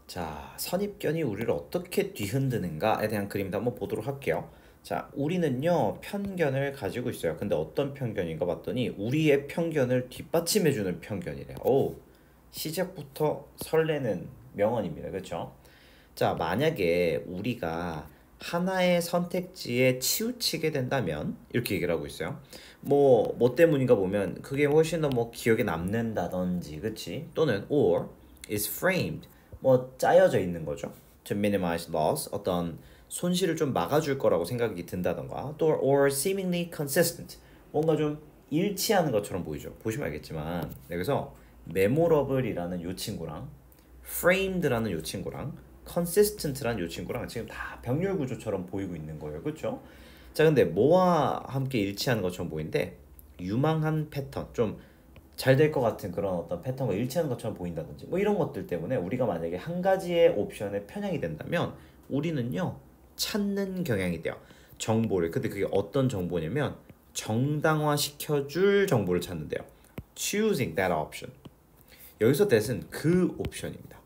자, 선입견이 우리를 어떻게 뒤흔드는가에 대한 그림도 한번 보도록 할게요. 자, 우리는요, 편견을 가지고 있어요. 근데 어떤 편견인가 봤더니 우리의 편견을 뒷받침해주는 편견이래요. 오, 시작부터 설레는 명언입니다. 그렇죠? 자, 만약에 우리가 하나의 선택지에 치우치게 된다면 이렇게 얘기를 하고 있어요. 뭐 때문인가 보면 그게 훨씬 더 뭐 기억에 남는다든지, 그치? 또는 or is framed, 뭐 짜여져 있는 거죠. To minimize loss, 어떤 손실을 좀 막아줄 거라고 생각이 든다던가, 또 or seemingly consistent, 뭔가 좀 일치하는 것처럼 보이죠. 보시면 알겠지만, 네, 그래서 memorable이라는 요 친구랑 framed라는 요 친구랑 consistent라는 요 친구랑 지금 다 병렬 구조처럼 보이고 있는 거예요. 그렇죠? 자, 근데 뭐와 함께 일치하는 것처럼 보이는데 유망한 패턴, 좀 잘 될 것 같은 그런 어떤 패턴과 일치하는 것처럼 보인다든지 뭐 이런 것들 때문에 우리가 만약에 한 가지의 옵션에 편향이 된다면 우리는요 찾는 경향이 돼요. 정보를. 근데 그게 어떤 정보냐면 정당화시켜줄 정보를 찾는데요. Choosing that option. 여기서 that은 그 옵션입니다.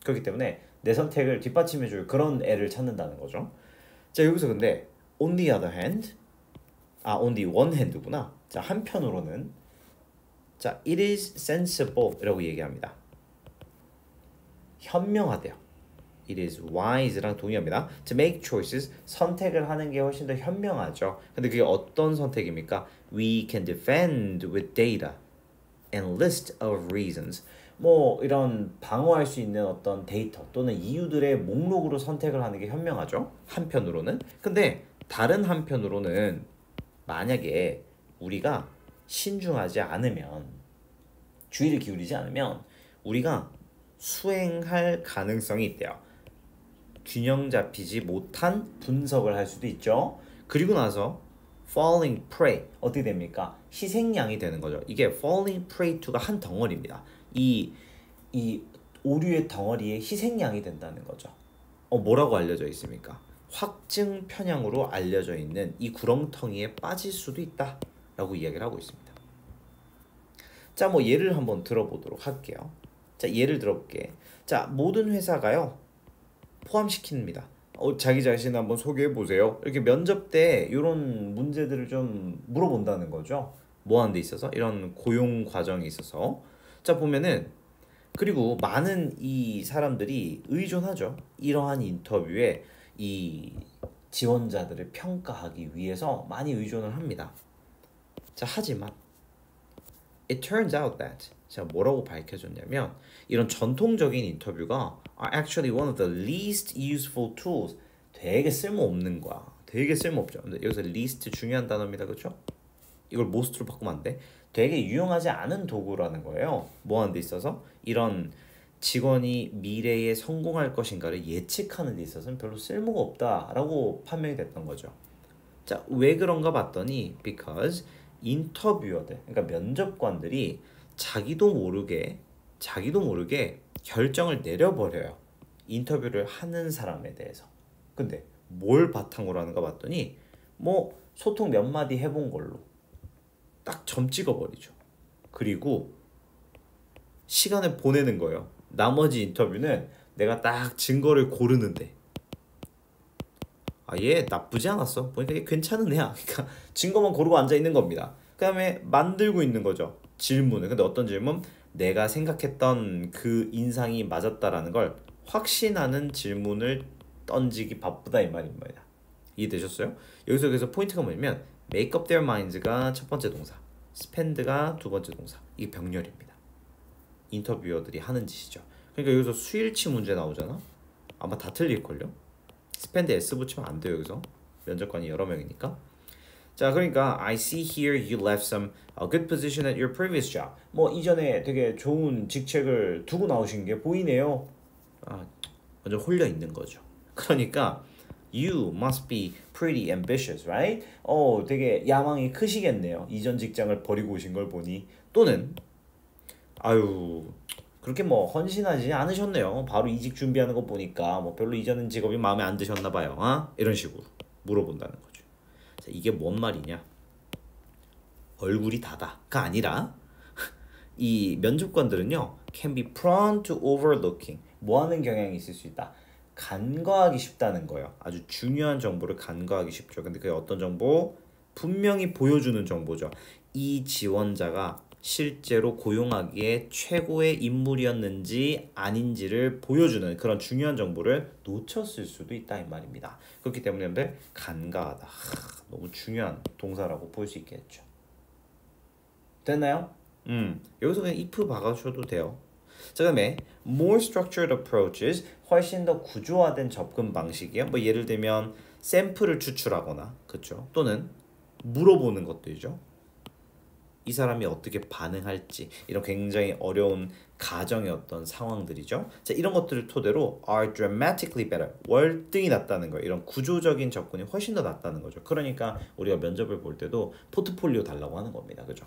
그렇기 때문에 내 선택을 뒷받침해줄 그런 애를 찾는다는 거죠. 자, 여기서 근데 on the other hand, on the one hand구나. 자, 한편으로는 자, it is sensible이라고 얘기합니다. 현명하대요. It is wise랑 동의합니다. To make choices, 선택을 하는 게 훨씬 더 현명하죠. 근데 그게 어떤 선택입니까? We can defend with data and list of reasons. 뭐 이런 방어할 수 있는 어떤 데이터 또는 이유들의 목록으로 선택을 하는 게 현명하죠. 한편으로는. 근데 다른 한편으로는 만약에 우리가 신중하지 않으면, 주의를 기울이지 않으면 우리가 수행할 가능성이 있대요. 균형 잡히지 못한 분석을 할 수도 있죠. 그리고 나서 falling prey, 어떻게 됩니까? 희생양이 되는 거죠. 이게 falling prey to가 한 덩어리입니다. 이 오류의 덩어리에 희생양이 된다는 거죠. 뭐라고 알려져 있습니까? 확증 편향으로 알려져 있는 이 구렁텅이에 빠질 수도 있다라고 이야기를 하고 있습니다. 자, 뭐 예를 한번 들어보도록 할게요. 자, 예를 들어볼게. 자, 모든 회사가요 포함시킵니다. 자기 자신 한번 소개해 보세요. 이렇게 면접 때 이런 문제들을 좀 물어본다는 거죠. 뭐 하는 데 있어서 이런 고용 과정에 있어서. 자, 보면은 그리고 많은 이 사람들이 의존하죠. 이러한 인터뷰에 이 지원자들을 평가하기 위해서 많이 의존을 합니다. 자, 하지만 it turns out that, 자, 뭐라고 밝혀졌냐면 이런 전통적인 인터뷰가 are actually one of the least useful tools. 되게 쓸모없는 거야. 되게 쓸모없죠. 근데 여기서 least 중요한 단어입니다. 그렇죠? 이걸 most로 바꾸면 안 돼. 되게 유용하지 않은 도구라는 거예요. 뭐 하는 데 있어서 이런 직원이 미래에 성공할 것인가를 예측하는 데 있어서는 별로 쓸모가 없다라고 판명이 됐던 거죠. 자, 왜 그런가 봤더니 because 인터뷰어들, 그러니까 면접관들이 자기도 모르게 결정을 내려버려요. 인터뷰를 하는 사람에 대해서. 근데 뭘 바탕으로 하는가 봤더니 뭐 소통 몇 마디 해본 걸로 딱 점 찍어버리죠. 그리고 시간을 보내는 거예요. 나머지 인터뷰는 내가 딱 증거를 고르는데 얘 나쁘지 않았어. 보니까 얘 괜찮은 애야. 그러니까 증거만 고르고 앉아 있는 겁니다. 그 다음에 만들고 있는 거죠. 질문을. 근데 어떤 질문? 내가 생각했던 그 인상이 맞았다라는 걸 확신하는 질문을 던지기 바쁘다 이 말입니다. 이해되셨어요? 여기서 그래서 포인트가 뭐냐면 make up their minds가 첫 번째 동사, spend가 두 번째 동사. 이게 병렬입니다. 인터뷰어들이 하는 짓이죠. 그러니까 여기서 수일치 문제 나오잖아. 아마 다 틀릴걸요? spend s 붙이면 안 돼요. 여기서 면접관이 여러 명이니까. 자, 그러니까 I see here you left some a good position at your previous job. 뭐 이전에 되게 좋은 직책을 두고 나오신 게 보이네요. 완전 홀려 있는 거죠. 그러니까 you must be pretty ambitious, right? 되게 야망이 크시겠네요. 이전 직장을 버리고 오신 걸 보니. 또는 아유, 그렇게 뭐 헌신하지 않으셨네요. 바로 이직 준비하는 거 보니까 뭐 별로 이전 직업이 마음에 안 드셨나 봐요. 이런 식으로 물어본다는 거죠. 자, 이게 뭔 말이냐? 얼굴이 다다가 아니라 이 면접관들은요 can be prone to overlooking, 뭐 하는 경향이 있을 수 있다. 간과하기 쉽다는 거예요. 아주 중요한 정보를 간과하기 쉽죠. 근데 그게 어떤 정보? 분명히 보여주는 정보죠. 이 지원자가 실제로 고용하기에 최고의 인물이었는지 아닌지를 보여주는 그런 중요한 정보를 놓쳤을 수도 있다 이 말입니다. 그렇기 때문에 여러분들 간과하다. 너무 중요한 동사라고 볼 수 있겠죠. 됐나요? 여기서 그냥 if 박아주셔도 돼요. 자, 그다음에 more structured approaches 훨씬 더 구조화된 접근 방식이에요. 뭐 예를 들면 샘플을 추출하거나 그렇죠. 또는 물어보는 것들이죠. 이 사람이 어떻게 반응할지 이런 굉장히 어려운 가정의 어떤 상황들이죠. 자, 이런 것들을 토대로 are dramatically better 월등히 낫다는 거예요. 이런 구조적인 접근이 훨씬 더 낫다는 거죠. 그러니까 우리가 면접을 볼 때도 포트폴리오 달라고 하는 겁니다. 그죠?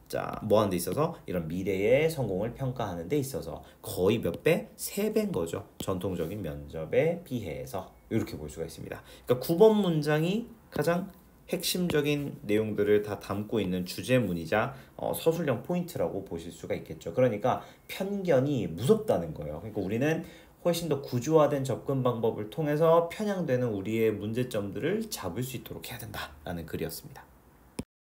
자, 뭐 하는 데 있어서 이런 미래의 성공을 평가하는 데 있어서 거의 몇 배? 3배인 거죠. 전통적인 면접에 비해서 이렇게 볼 수가 있습니다. 그러니까 9번 문장이 가장 핵심적인 내용들을 다 담고 있는 주제문이자 서술형 포인트라고 보실 수가 있겠죠. 그러니까 편견이 무섭다는 거예요. 그러니까 우리는 훨씬 더 구조화된 접근 방법을 통해서 편향되는 우리의 문제점들을 잡을 수 있도록 해야 된다라는 글이었습니다.